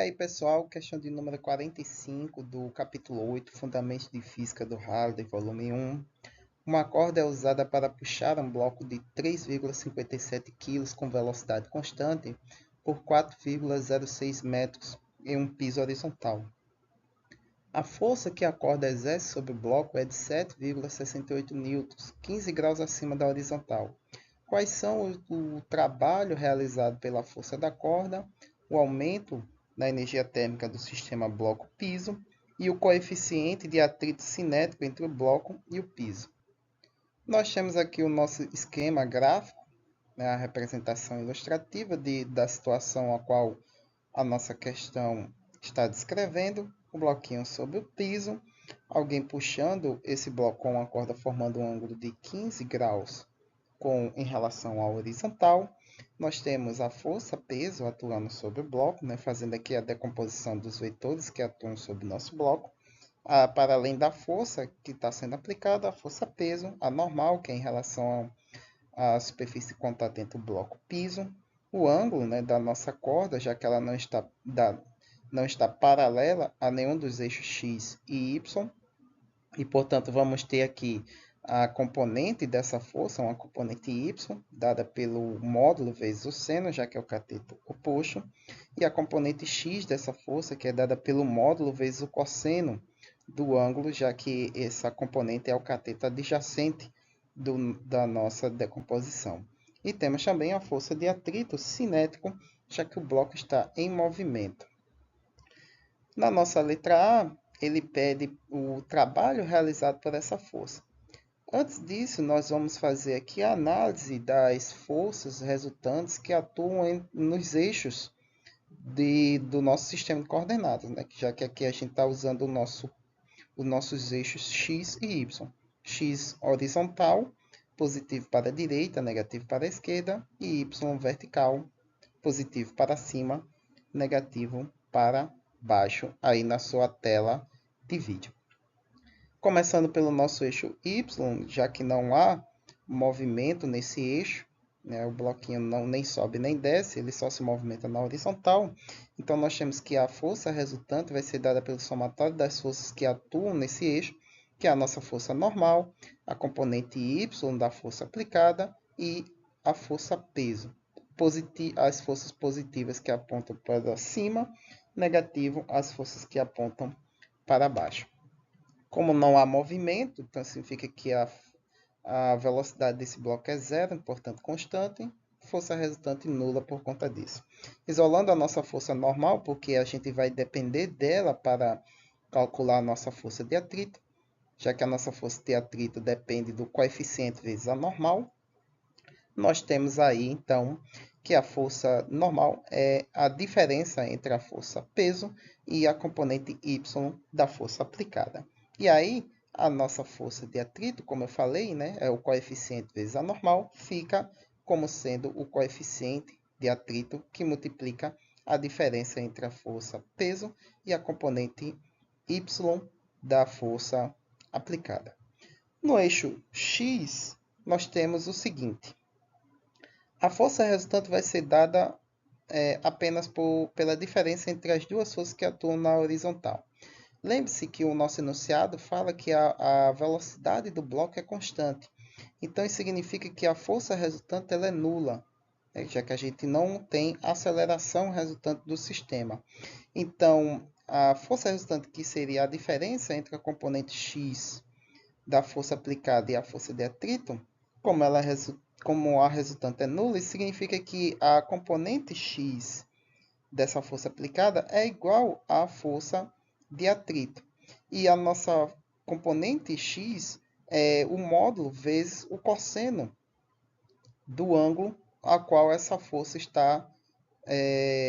aí, pessoal, questão de número 45 do capítulo 8, Fundamentos de Física do Halliday, volume 1. Uma corda é usada para puxar um bloco de 3,57 kg com velocidade constante por 4,06 metros em um piso horizontal. A força que a corda exerce sobre o bloco é de 7,68 newtons, 15 graus acima da horizontal. Quais são o trabalho realizado pela força da corda, o aumento na energia térmica do sistema bloco-piso e o coeficiente de atrito cinético entre o bloco e o piso? Nós temos aqui o nosso esquema gráfico, né, a representação ilustrativa da situação a qual a nossa questão está descrevendo. O bloquinho sobre o piso, alguém puxando esse bloco com uma corda formando um ângulo de 15 graus em relação à horizontal. Nós temos a força peso atuando sobre o bloco, né, fazendo aqui a decomposição dos vetores que atuam sobre o nosso bloco. Para além da força que está sendo aplicada, a força peso, a normal, que é em relação à superfície de contato entre o bloco e o piso. O ângulo, né, da nossa corda, já que ela não está paralela a nenhum dos eixos x e y. E, portanto, vamos ter aqui a componente dessa força, uma componente y, dada pelo módulo vezes o seno, já que é o cateto oposto, e a componente x dessa força, que é dada pelo módulo vezes o cosseno do ângulo, já que essa componente é o cateto adjacente da nossa decomposição. E temos também a força de atrito cinético, já que o bloco está em movimento. Na nossa letra A, ele pede o trabalho realizado por essa força. Antes disso, nós vamos fazer aqui a análise das forças resultantes que atuam nos eixos do nosso sistema de coordenadas, né? Já que aqui a gente está usando os nossos eixos x e y. X horizontal, positivo para a direita, negativo para a esquerda, e y vertical, positivo para cima, negativo para baixo, aí na sua tela de vídeo. Começando pelo nosso eixo Y, já que não há movimento nesse eixo, né, o bloquinho nem sobe nem desce, ele só se movimenta na horizontal. Então, nós temos que a força resultante vai ser dada pelo somatório das forças que atuam nesse eixo, que é a nossa força normal, a componente Y da força aplicada e a força peso. As forças positivas que apontam para cima, negativo as forças que apontam para baixo. Como não há movimento, então significa que a velocidade desse bloco é zero, portanto constante, força resultante nula por conta disso. Isolando a nossa força normal, porque a gente vai depender dela para calcular a nossa força de atrito, já que a nossa força de atrito depende do coeficiente vezes a normal, nós temos aí, então, que a força normal é a diferença entre a força peso e a componente y da força aplicada. E aí, a nossa força de atrito, como eu falei, né, é o coeficiente vezes a normal, fica como sendo o coeficiente de atrito que multiplica a diferença entre a força peso e a componente y da força aplicada. No eixo x, nós temos o seguinte. A força resultante vai ser dada apenas pela diferença entre as duas forças que atuam na horizontal. Lembre-se que o nosso enunciado fala que a velocidade do bloco é constante. Então, isso significa que a força resultante ela é nula, né, já que a gente não tem aceleração resultante do sistema. Então, a força resultante, que seria a diferença entre a componente x da força aplicada e a força de atrito, como a resultante é nula, isso significa que a componente x dessa força aplicada é igual à força de atrito. E a nossa componente x é o módulo vezes o cosseno do ângulo a qual essa força está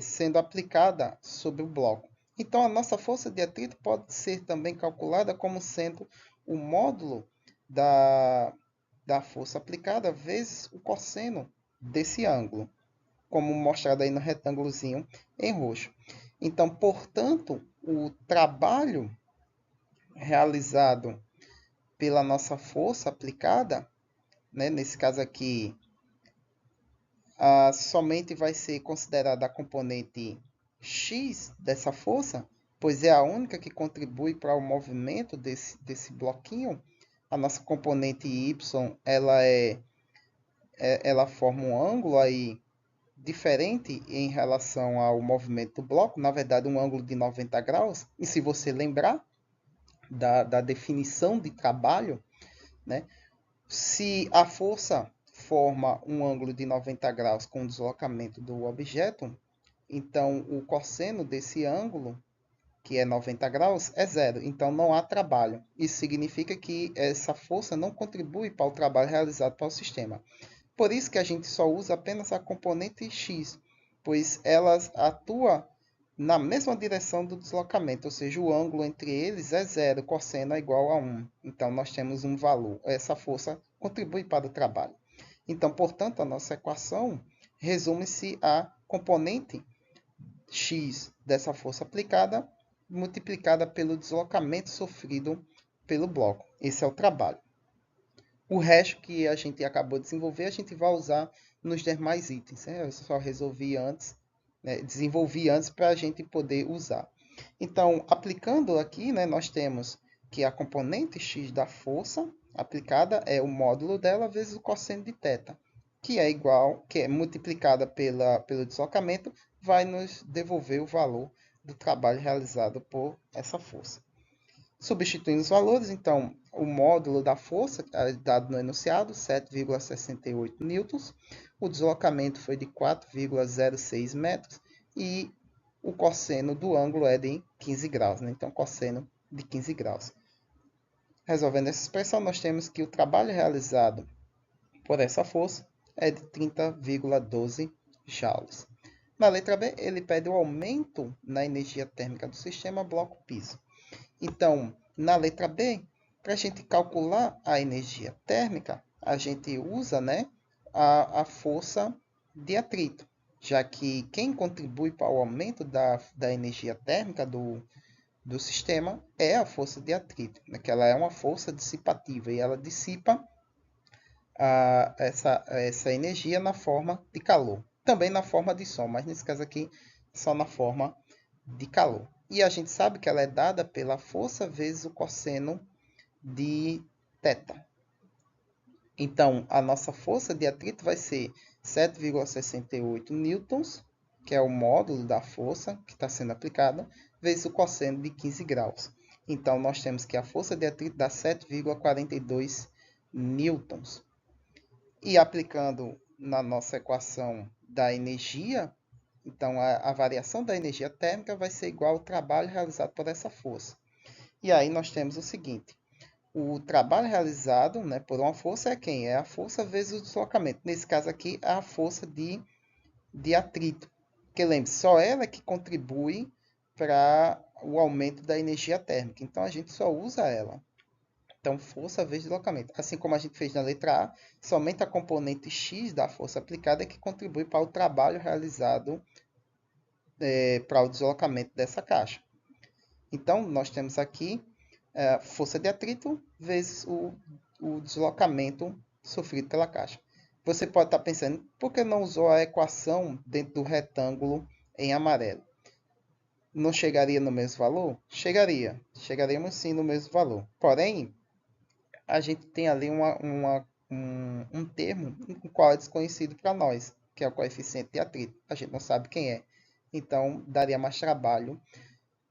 sendo aplicada sobre o bloco. Então, a nossa força de atrito pode ser também calculada como sendo o módulo da força aplicada vezes o cosseno desse ângulo, como mostrado aí no retângulozinho em roxo. Então, portanto, o trabalho realizado pela nossa força aplicada, né, nesse caso aqui, somente vai ser considerada a componente X dessa força, pois é a única que contribui para o movimento desse bloquinho. A nossa componente Y, ela forma um ângulo aí diferente em relação ao movimento do bloco, na verdade um ângulo de 90 graus. E se você lembrar da definição de trabalho, né? Se a força forma um ângulo de 90 graus com o deslocamento do objeto, então o cosseno desse ângulo, que é 90 graus, é zero. Então não há trabalho. Isso significa que essa força não contribui para o trabalho realizado para o sistema. Por isso que a gente só usa apenas a componente X, pois ela atua na mesma direção do deslocamento, ou seja, o ângulo entre eles é zero, cosseno é igual a 1. Então, nós temos um valor. Essa força contribui para o trabalho. Então, portanto, a nossa equação resume-se a componente X dessa força aplicada multiplicada pelo deslocamento sofrido pelo bloco. Esse é o trabalho. O resto que a gente acabou de desenvolver, a gente vai usar nos demais itens. Né? Eu só resolvi antes, né? Desenvolvi antes para a gente poder usar. Então, aplicando aqui, né, nós temos que a componente x da força aplicada é o módulo dela vezes o cosseno de θ, que é igual, que é multiplicada pelo deslocamento, vai nos devolver o valor do trabalho realizado por essa força. Substituindo os valores, então, o módulo da força, dado no enunciado, 7,68 newtons, o deslocamento foi de 4,06 metros e o cosseno do ângulo é de 15 graus, né? Então, cosseno de 15 graus. Resolvendo essa expressão, nós temos que o trabalho realizado por essa força é de 30,12 joules. Na letra B, ele pede o aumento na energia térmica do sistema bloco-piso. Então, na letra B, para a gente calcular a energia térmica, a gente usa, né, a força de atrito, já que quem contribui para o aumento da energia térmica do sistema é a força de atrito, né, que ela é uma força dissipativa e ela dissipa essa energia na forma de calor. Também na forma de som, mas nesse caso aqui, só na forma de calor. E a gente sabe que ela é dada pela força vezes o cosseno de θ. Então, a nossa força de atrito vai ser 7,68 newtons, que é o módulo da força que está sendo aplicada, vezes o cosseno de 15 graus. Então, nós temos que a força de atrito dá 7,42 newtons. E aplicando na nossa equação da energia, então, a variação da energia térmica vai ser igual ao trabalho realizado por essa força. E aí nós temos o seguinte, o trabalho realizado, né, por uma força é quem? É a força vezes o deslocamento. Nesse caso aqui, é a força de atrito. Porque lembre-se, só ela que contribui para o aumento da energia térmica. Então, a gente só usa ela. Então, força vezes deslocamento. Assim como a gente fez na letra A, somente a componente X da força aplicada é que contribui para o trabalho realizado para o deslocamento dessa caixa. Então, nós temos aqui força de atrito vezes o deslocamento sofrido pela caixa. Você pode estar pensando, por que não usou a equação dentro do retângulo em amarelo? Não chegaria no mesmo valor? Chegaria. Chegaríamos sim no mesmo valor. Porém, a gente tem ali um termo o qual é desconhecido para nós, que é o coeficiente de atrito. A gente não sabe quem é. Então, daria mais trabalho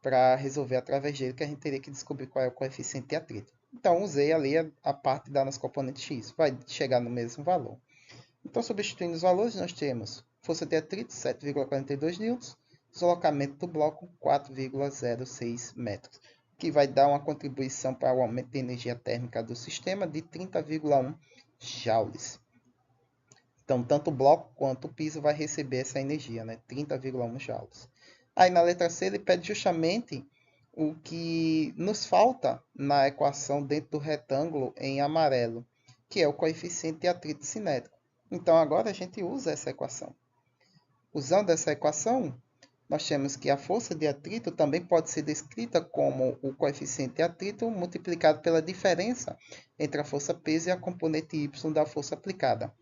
para resolver através dele, que a gente teria que descobrir qual é o coeficiente de atrito. Então, usei ali a parte da nossa componente x. Vai chegar no mesmo valor. Então, substituindo os valores, nós temos força de atrito, 7,42 newtons, deslocamento do bloco, 4,06 metros, que vai dar uma contribuição para o aumento de energia térmica do sistema de 30,1 joules. Então, tanto o bloco quanto o piso vai receber essa energia, né? 30,1 joules. Aí, na letra C, ele pede justamente o que nos falta na equação dentro do retângulo em amarelo, que é o coeficiente de atrito cinético. Então, agora a gente usa essa equação. Usando essa equação, nós temos que a força de atrito também pode ser descrita como o coeficiente de atrito multiplicado pela diferença entre a força peso e a componente y da força aplicada.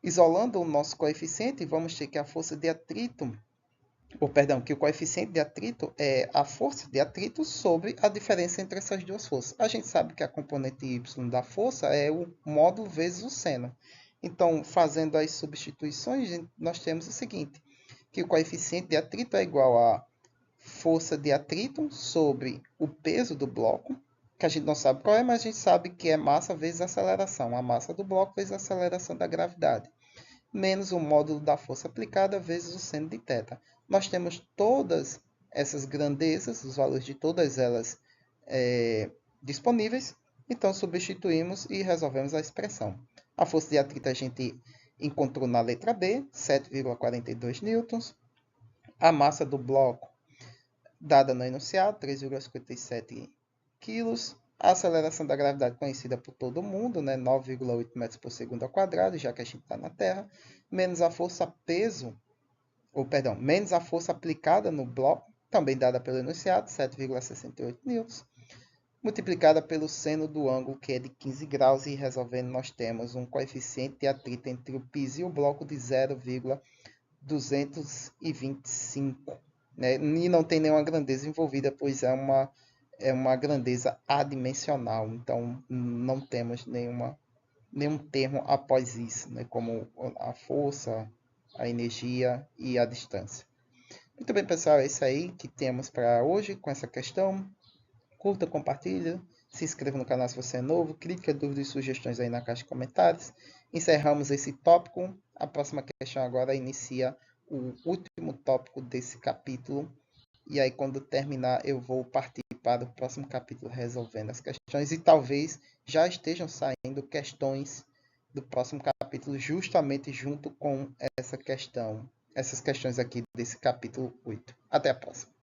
Isolando o nosso coeficiente, vamos ter que a força de atrito que o coeficiente de atrito é a força de atrito sobre a diferença entre essas duas forças. A gente sabe que a componente y da força é o módulo vezes o seno. Então, fazendo as substituições, nós temos o seguinte, que o coeficiente de atrito é igual a força de atrito sobre o peso do bloco, que a gente não sabe qual é, mas a gente sabe que é massa vezes aceleração. A massa do bloco vezes a aceleração da gravidade, menos o módulo da força aplicada vezes o seno de θ. Nós temos todas essas grandezas, os valores de todas elas disponíveis, então substituímos e resolvemos a expressão. A força de atrito a gente encontrou na letra B, 7,42 newtons. A massa do bloco dada no enunciado, 3,57 kg. A aceleração da gravidade conhecida por todo mundo, né? 9,8 metros por segundo ao quadrado, já que a gente está na Terra, menos a força peso, menos a força aplicada no bloco, também dada pelo enunciado, 7,68 newtons, multiplicada pelo seno do ângulo, que é de 15 graus, e resolvendo nós temos um coeficiente de atrito entre o piso e o bloco de 0,225. Né? E não tem nenhuma grandeza envolvida, pois é uma grandeza adimensional. Então, não temos nenhum termo após isso, né? Como a força, a energia e a distância. Muito bem, pessoal, é isso aí que temos para hoje com essa questão. Curta, compartilha, se inscreva no canal se você é novo, crítica, dúvidas e sugestões aí na caixa de comentários. Encerramos esse tópico. A próxima questão agora inicia o último tópico desse capítulo. E aí, quando terminar, eu vou partir para o próximo capítulo resolvendo as questões. E talvez já estejam saindo questões do próximo capítulo, justamente junto com essa questão, essas questões aqui desse capítulo 8. Até a próxima.